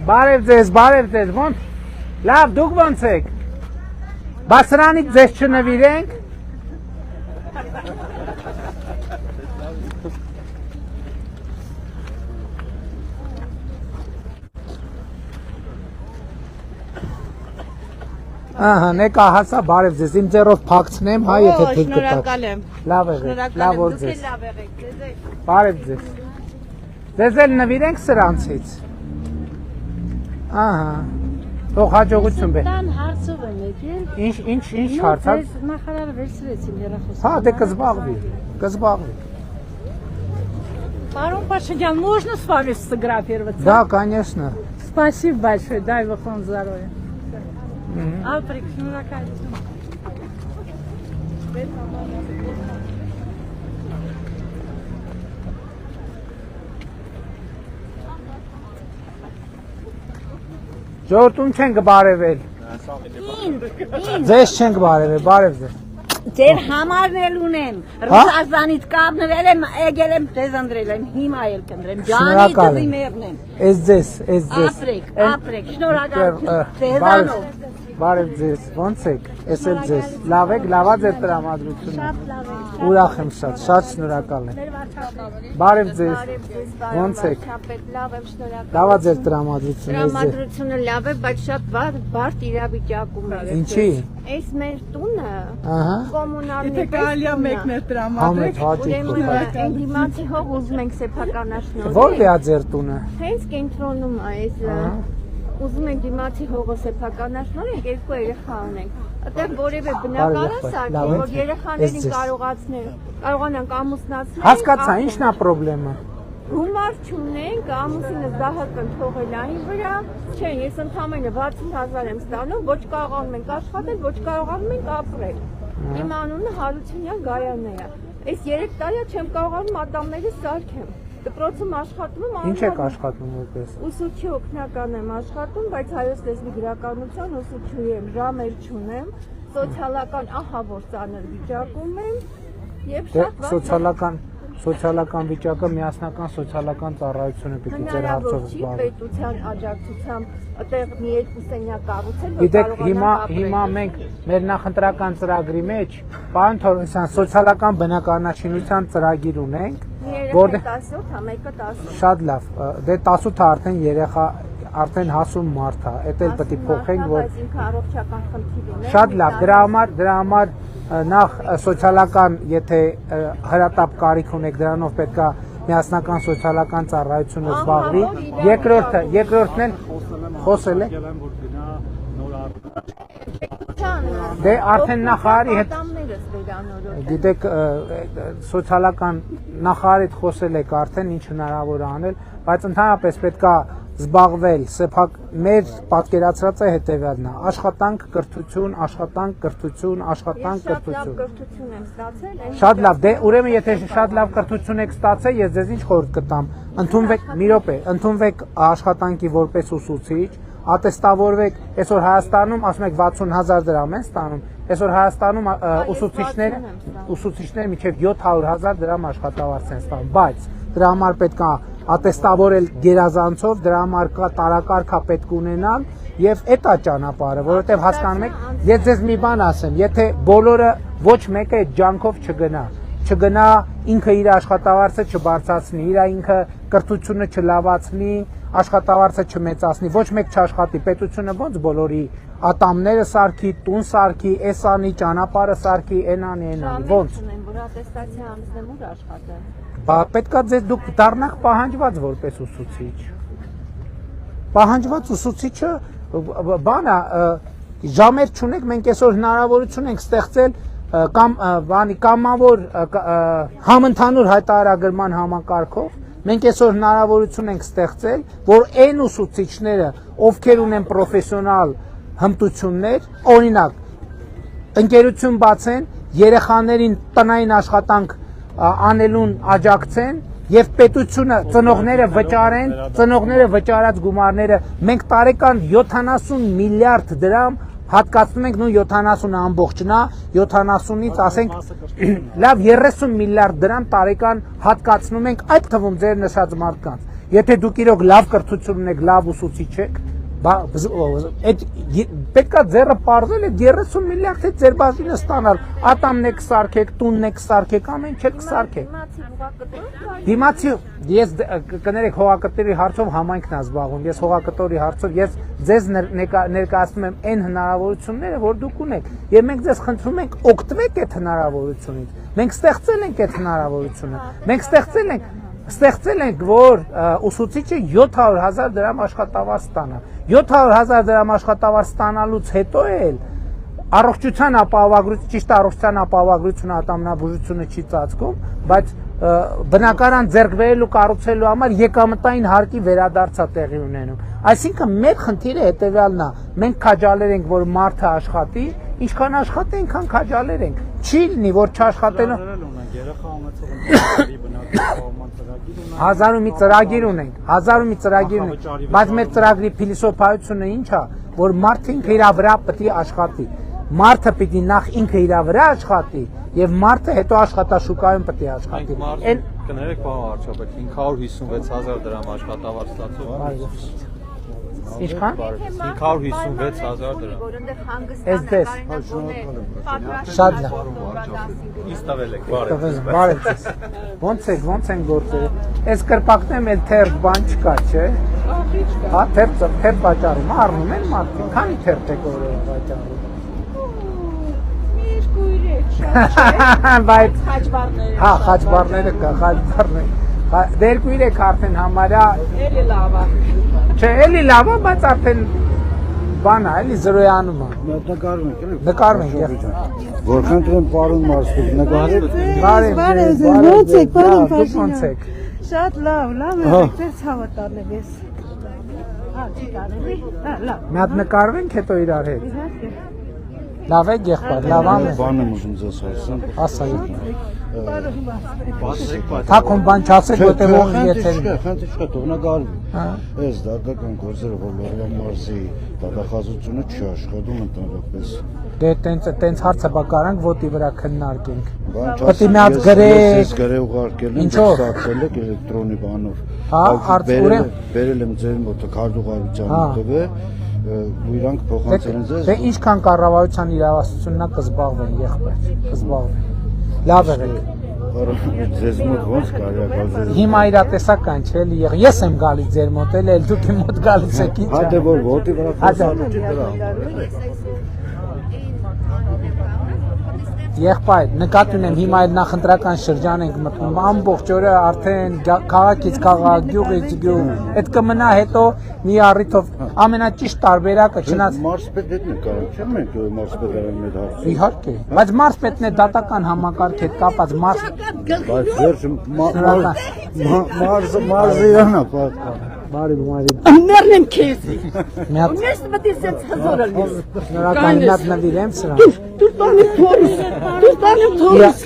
Բարև ձեզ, ոնց։ Լավ, դուք ոնց եք։ Բա սրանից ձեզ չնվիրենք։ Ահա, նեկա հասա, բարև ձեզ, իմ ձեռով փակցնեմ, հա, եթե թույլ կտաք։ Շնորհակալ եմ։ Լավ եղեք, լավ օր ձեզ։ Լավ եղեք, ձեզ։ Բարև ձեզ։ Ձեզ էլ նվիրենք սրանցից։ Ահա, թող հաջողություն բեր։ Տան հարցով եմ եկել։ Ինչ հարց։ Ես նախարարը վերցրեցին երախոսը։ Հա, դե կզբաղվի։ Пարон Пашинян, можно с вами сфотографироваться? Да, конечно. Спасибо большое, дай вам здоровья. Алфрик, шнуракальный. Ժողովուրդուն չեն կբարևել։ Ձեզ չեն կբարևել, բարև ձեզ։ Ձեր համարն էլ ունեմ, Ռուսաստանից կապնվել եմ, եկել եմ ձեզ ընտրել եմ, հիմա էլ կընտրեմ, ջանի դզիմերն եմ։ Էս ձեզ։ Ապրեք, շնորհակալ ձեզանով։ Բարև ձեզ, ոնց եք, ես էլ ձեզ, լավ եք, լավա ձեր տրամադրությունը։ Ուրախ եմ շատ շնորհակալ եմ։ Բարև ձեզ, ոնց եք։ Լավ եմ, շնորհակալ։ Լավա ձեր տրամադրությունը։ Տրամադրությունը լավ է, բայց շատ բարդ իրավիճակում է։ Ինչի։ Այս մեր տունը, կոմունալի Եթե կարելի է մեկն է տրամադրեք։ ուրեմն դիմացի հող ուզում ենք սեփականաշնորհել։ Ո՞ր է ձեր տունը։ Հենց կենտրոնում է այս ուզում ենք դիմացի հողը սեփականաշնորհենք, երկու երեխա ունենք։ Այդտեղ որևէ բնակարան սարքել, որ երեխաներին կարողանանք ամուսնացնել։ Հասկացա, ի՞նչն է խնդրեմը։ Գումար չունենք, ամուսինս դահակ են թողել այն վրա, չեն, ես ընդամենը 60,000 եմ ստանում, ոչ կարողանում ենք աշխատել, ոչ կարողանում ենք ապրել։ Իմ անունը Հարությունյան Գայանե է։ Այս 3 տարի չեմ կարողանում ատամներս սարքեմ։ Դպրոցում աշխատում եմ, Ինչ եք աշխատում որպես։ Ուսուցչի օգնական եմ աշխատում, բայց հայոց լեզվի գրականության ուսուցչուհի եմ, ժամեր չունեմ, սոցիալական ահա որ ծանր վիճակում եմ եւ շատ Սոցիալական վիճակը միասնական սոցիալական ծառայությունը պիտի ձեր հարցով զբաղվի։ Պետության աջակցությամբ այդտեղ մի երկու սենյակ կառուցել, Գիտեք, հիմա մենք մեր նախընտրական ծրագրի մեջ պարոն Թորոսյան սոցիալական բնակարանաշինության ծրագիր ունենք, որտեղ 17-ը, մեկը 10։ Շատ լավ, դե 18-ը արդեն երեխա արդեն հասուն մարդ է, էդ էլ պետք է փոխենք, որ ինքը առողջական խնդիր ունի։ Շատ լավ, դրա համար նախ սոցիալական, եթե հրատապ կարիք ունեք, դրանով պետք է միասնական սոցիալական ծառայությունը զբաղվի։ Երկրորդն էլ խոսել է։ Դե արդեն նախարարի հետ գիտեք սոցիալական նախարարի հետ խոսել եք արդեն ինչ հնարավոր է անել, բայց ընդհանրապես պետք է զբաղվել, մեր պատկերացրած է հետևյալն է, աշխատանք, կրթություն, աշխատանք, կրթություն, աշխատանք, կրթություն։ եմ ստացել։ Շատ լավ, դե ուրեմն եթե շատ լավ կրթություն եք ստացել, ես ձեզ ինչ խորհուրդ կտամ, ընդունվեք աշխատանքի որպես ուսուցիչ, ատեստավորվեք, այսօր Հայաստանում ասում եք 60,000 դրամ են ստանում, այսօր Հայաստանում ուսուցիչները մինչև 700,000 դրամ աշխատավարձ են ստանում, բայց դրա համար պետք է ատեստավորել գերազանցով, դրա համար կա տարակարգա պետք ունենալ եւ այդ է ճանապարհը, որովհետեւ հասկանում եք, ես ձեզ մի բան ասեմ, եթե բոլորը ոչ մեկը այդ ջանքով չգնա ինքը իր աշխատավարձը չբարձրացնի, ինքը կրթությունը չլավացնի, աշխատավարձը չմեծացնի, ոչ մեկ չաշխատի, պետությունը ոնց բոլորի ատամները սարքի, տուն սարքի, էս անի, ճանապարհը սարքի, այնանի, ոնց։ Որ ատեստացիա անցնեմ ուր աշխատեմ։ Բա պետքա ձեզ դուք դառնաք պահանջված որպես ուսուցիչ։ Պահանջված ուսուցիչը բանա ժամեր չունեք, մենք այսօր հնարավորություն ենք ստեղծել կամավոր համընդհանուր հայտարարագրման համակարգով մենք այսօր հնարավորություն ենք ստեղծել, որ այն ուսուցիչները, ովքեր ունեն պրոֆեսիոնալ հմտություններ, օրինակ, ընկերություն բացեն, երեխաներին տնային աշխատանք անելուն աջակցեն եւ պետությունը ծնողները վճարած գումարները մենք տարեկան 70 միլիարդ դրամ հատկացնում ենք նույն 70 ամբողջնա 70-ից ասենք լավ 30 միլիարդ դրամ տարեկան հատկացնում ենք այդ թվում ձեր նշած մարդկանց Եթե դուք իրոք լավ կրթություն ունեք, լավ ուսուցիչ եք, այդ պետքա ձեռը պարզել է 30 միլիարդ է ձեր բաժինը ստանալ, ատամն եք սարքեք, տունն եք սարքեք, ամեն ինչ եք սարքեք։ Դիմացի ես կներեք հողակտորի հարցով համայնքն է զբաղվում, ես հողակտորի հարցով ես ձեզ ներկայացնում եմ այն հնարավորությունները, որ դուք ունեք, եւ մենք ձեզ խնդրում ենք օգտվեք այդ հնարավորությունից։ Մենք ստեղծել ենք այդ հնարավորությունը։ Մենք ստեղծել ենք, որ ուսուցիչը 700,000 դրամ աշխատավարձ ստանա։ 700,000 դրամ աշխատավարձ ստանալուց հետո էլ առողջության ապահովագրություն, ճիշտ առողջության ապահովագրությունը ատամնաբուժությունը չի ծածկում, բայց բնակարան ձեռք բերելու կառուցելու համար եկամտային հարկի վերադարձ է տեղի ունենում։ Այսինքն մեր խնդիրը հետևյալն է, մենք քաջալեր ենք, որ մարդը աշխատի, ինչքան աշխատի, այնքան քաջալեր ենք։ Չի լինի, որ չաշխատելու հազարու մի ծրագիր ունենք, բայց մեր ծրագրի փիլիսոփայությունը ինչ է, որ մարդը ինքը իր վրա պետք է աշխատի։ Մարդը պիտի նախ ինքը իր վրա աշխատի եւ մարդը հետո աշխատաշուկայում պետք է աշխատի։ Այն կներեք պարոն վարչապետ 556,000 դրամ աշխատավարձ ստացող։ Ինչքան 556,000 դրամ։ Որոնտեղ Էսպես։ հանգստանալու Շատ լավ։ Ինչ տվել եք, բարև։ Բարև ձեզ։ Ոնց են գործերը։ Այս կրպակներում էլ թերթ բան չկա, չէ՞։ Հա, թերթ վաճառում, առնում են մարդիկ, քանի թերթ եք օրը վաճառում։ Բայց հա, խաչբարները կա, խաչբարները։ Դեր 2-3 արդեն համարյա Էլի լավ է։ Չէ, էլի լավ է, բայց արդեն բան է, էլի զրոյանում է։ Նկարում ենք։ Որքան դրան պարոն Մարսպետ նկարել։ Բարև, ո՞նց եք, պարոն ո՞նց եք։ Շատ լավ եք, դեր ցավը տալել ես։ Հա, չի կարելի։ Հա, լավ։ Մի հատ նկարվենք հետո իրար հետ։ Լավ է եղբայր, լավ ամ է։ Բան եմ ուզում ձեզ ասեմ։ Ասա։ Բացեք, բայց Թակում բան չասեք, որտեղ ողի եթերին։ Խնդիր չկա, թող նա գալու։ Հա։ Այս դատական գործերը, որ Լոռու մարզի դատախազությունը չի աշխատում ընդհանրապես։ Դե տենց հարցը բակարանք ոտի վրա քննարկենք։ Բան Պետք է մի հատ գրեք։ Ես գրե ուղարկել եմ, Ինչո՞վ։ ստացել եք էլեկտրոնի բանով։ Հա, ուրեմն։ Բերել եմ ձեր մոտ քարտուղարության մոտով է, ու իրանք փոխանցել են ձեզ։ Դե ինչքան կառավարության իրավասությունն է կզբաղվեն եղբայր, կզբաղվեն։ Լավ եղեք։ Ձեզ մոտ ոնց կարելի է գալ։ Հիմա իրատեսական չէ՞ էլի եղել։ Ես եմ գալիս ձեր մոտ, էլ դուք իմ մոտ գալիս եք ինչ։ Հա դե որ ոտի վրա խոսալու չի դրա։ Եղբայր, նկատի ունեմ հիմա այդ նախընտրական շրջան ենք մտնում, ամբողջ օրը արդեն քաղաքից քաղաք, գյուղից գյուղ, այդ կմնա հետո մի առիթով ամենաճիշտ տարբերակը չնայած Մարսպետ հետ նկարում չեմ մենք Մարսպետարան մեծ հարցը։ իհարկե, բայց մարզպետն է դատական համակարգ հետ կապած Բայց վերջը մարզը իրանա պատկան։ բարի Ամներն եմ քեզ։ մի հատ Ես մտի սենց հզորել ես։ շնորհակալ եմ նվիրեմ սրան Դու տանի փորս։ Դու տանի փորս։